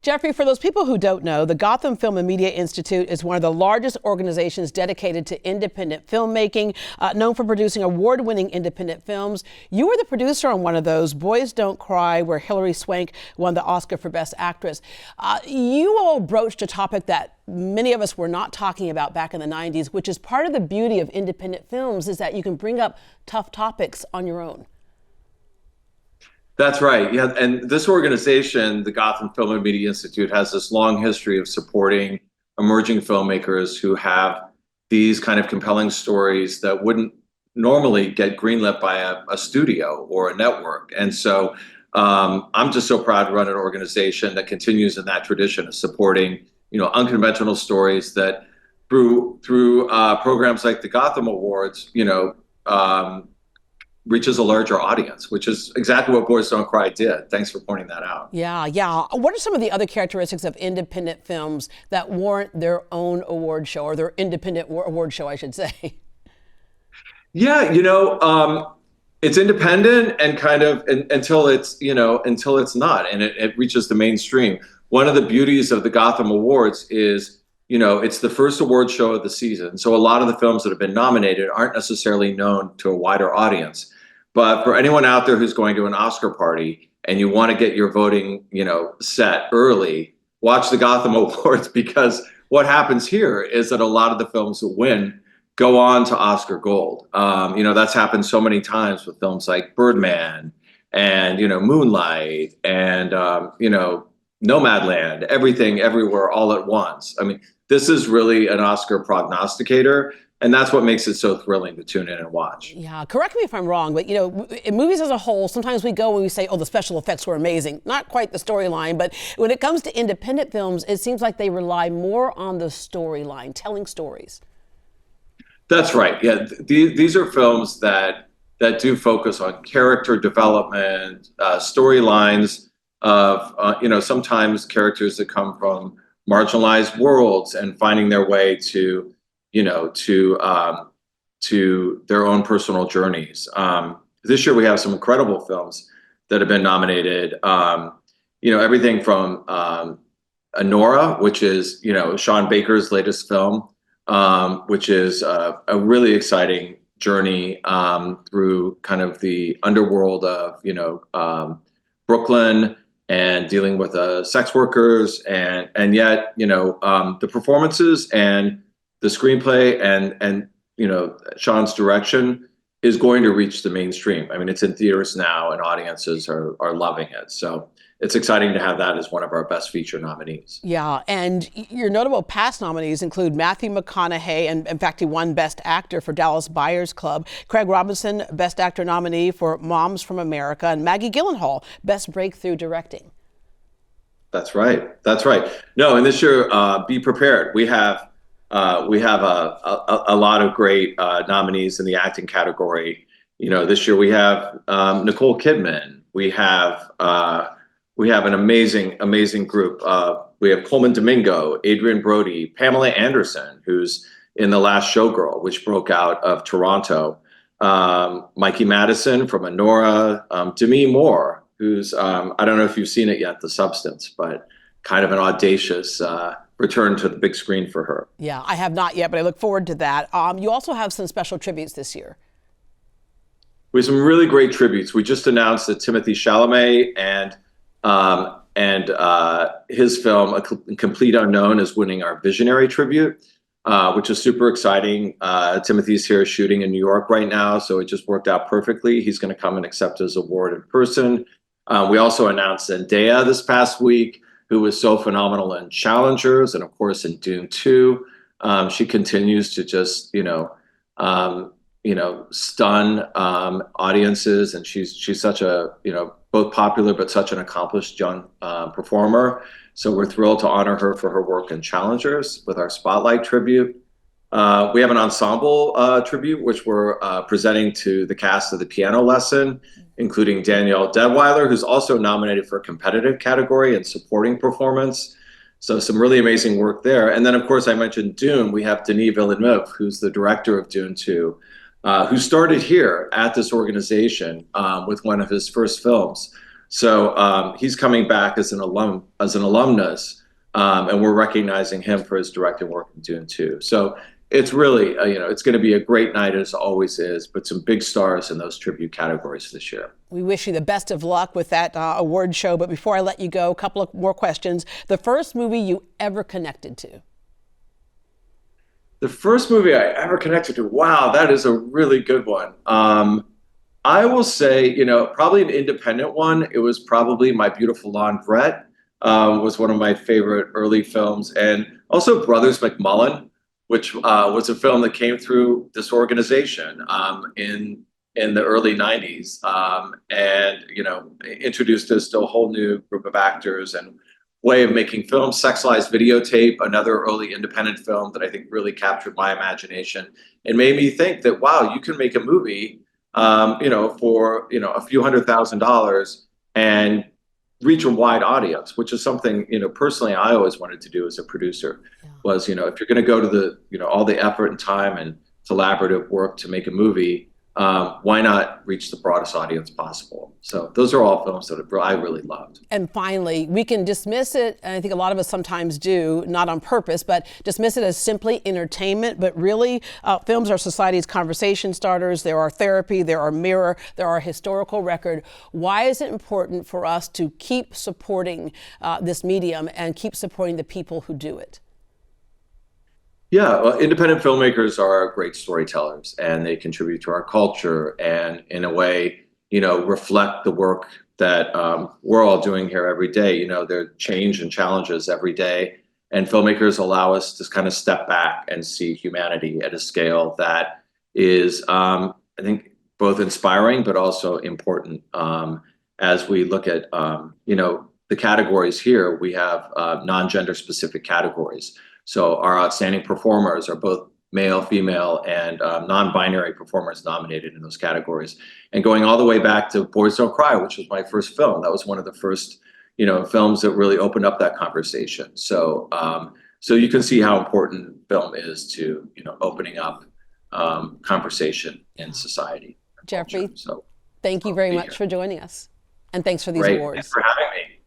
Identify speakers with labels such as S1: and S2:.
S1: Jeffrey, for those people who don't know, the Gotham Film and Media Institute is one of the largest organizations dedicated to independent filmmaking, known for producing award-winning independent films. You were the producer on one of those, Boys Don't Cry, where Hilary Swank won the Oscar for Best Actress. You all broached a topic that many of us were not talking about back in the 90s, which is part of the beauty of independent films is that you can bring up tough topics on your own.
S2: That's right. Yeah. And this organization, the Gotham Film and Media Institute, has this long history of supporting emerging filmmakers who have these kind of compelling stories that wouldn't normally get greenlit by a studio or a network. And so I'm just so proud to run an organization that continues in that tradition of supporting, unconventional stories that through programs like the Gotham Awards, reaches a larger audience, which is exactly what Boys Don't Cry did. Thanks for pointing that out.
S1: Yeah. What are some of the other characteristics of independent films that warrant their own award show, or their independent award show, I should say?
S2: Yeah, it's independent and kind of until it's not, and it reaches the mainstream. One of the beauties of the Gotham Awards is, it's the first award show of the season. So a lot of the films that have been nominated aren't necessarily known to a wider audience. But for anyone out there who's going to an Oscar party and you want to get your voting, set early, watch the Gotham Awards, because what happens here is that a lot of the films that win go on to Oscar Gold. That's happened so many times with films like Birdman and, Moonlight and, Nomadland, Everything, Everywhere, All at Once. I mean, this is really an Oscar prognosticator, and that's what makes it so thrilling to tune in and watch.
S1: Yeah, correct me if I'm wrong, but in movies as a whole, sometimes we go and we say, oh, the special effects were amazing. Not quite the storyline, but when it comes to independent films, it seems like they rely more on the storyline, telling stories. That's
S2: right. Yeah, these are films that do focus on character development, storylines of sometimes characters that come from marginalized worlds and finding their way to their own personal journeys. This year we have some incredible films that have been nominated. Everything from Anora, which is Sean Baker's latest film, which is a really exciting journey through kind of the underworld of Brooklyn and dealing with sex workers, and yet the performances and the screenplay and Sean's direction is going to reach the mainstream. I mean, it's in theaters now and audiences are loving it. So it's exciting to have that as one of our best feature nominees.
S1: Yeah, and your notable past nominees include Matthew McConaughey, and in fact, he won Best Actor for Dallas Buyers Club, Craig Robinson, Best Actor nominee for Moms from America, and Maggie Gyllenhaal, Best Breakthrough Directing.
S2: That's right. No, and this year, be prepared. We have a lot of great nominees in the acting category. This year we have Nicole Kidman. We have an amazing group. We have Coleman Domingo, Adrian Brody, Pamela Anderson, who's in The Last Showgirl, which broke out of Toronto. Mikey Madison from Anora, Demi Moore, who's I don't know if you've seen it yet, The Substance, but kind of an audacious return to the big screen for her.
S1: Yeah, I have not yet, but I look forward to that. You also have some special tributes this year.
S2: We have some really great tributes. We just announced that Timothée Chalamet and his film A Complete Unknown is winning our Visionary tribute, which is super exciting. Timothy's here shooting in New York right now, so it just worked out perfectly. He's going to come and accept his award in person. We also announced Zendaya this past week, who was so phenomenal in Challengers and of course in Dune 2. She continues to just stun audiences, and she's such a both popular but such an accomplished young performer. So we're thrilled to honor her for her work in Challengers with our Spotlight tribute. We have an ensemble tribute, which we're presenting to the cast of The Piano Lesson, including Danielle Deadweiler, who's also nominated for a competitive category in supporting performance. So some really amazing work there. And then, of course, I mentioned Dune. We have Denis Villeneuve, who's the director of Dune 2, who started here at this organization with one of his first films, So he's coming back as an alumnus, and we're recognizing him for his directing work in Dune 2. So it's really, it's going to be a great night as always is, but some big stars in those tribute categories this year.
S1: We wish you the best of luck with that award show. But before I let you go, a couple of more questions. The first movie you ever connected to?
S2: The first movie I ever connected to, wow, that is a really good one. I will say, probably an independent one. It was probably My Beautiful Laundrette, was one of my favorite early films. And also Brothers McMullen, which was a film that came through this organization in the early 90s, and, introduced us to a whole new group of actors and way of making films. Sexualized Videotape, another early independent film that I think really captured my imagination and made me think that, wow, you can make a movie, for, a few $100,000 and reach a wide audience, which is something, personally I always wanted to do as a producer. Was, if you're going to go to the, all the effort and time and collaborative work to make a movie, why not reach the broadest audience possible? So those are all films that I really loved.
S1: And finally, we can dismiss it, and I think a lot of us sometimes do, not on purpose, but dismiss it as simply entertainment. But really, films are society's conversation starters. There are therapy, there are mirror, there are historical record. Why is it important for us to keep supporting this medium and keep supporting the people who do it?
S2: Yeah, well, independent filmmakers are great storytellers, and they contribute to our culture and, in a way, reflect the work that we're all doing here every day. There are change and challenges every day, and filmmakers allow us to kind of step back and see humanity at a scale that is, I think, both inspiring but also important. As we look at, the categories here, we have non-gender specific categories. So our outstanding performers are both male, female, and non-binary performers nominated in those categories. And going all the way back to Boys Don't Cry, which was my first film. That was one of the first, films that really opened up that conversation. So, so you can see how important film is to, opening up conversation in society.
S1: Jeffrey,
S2: So
S1: thank you very much for joining us. And thanks for these
S2: great.
S1: awards.
S2: Thanks for having me.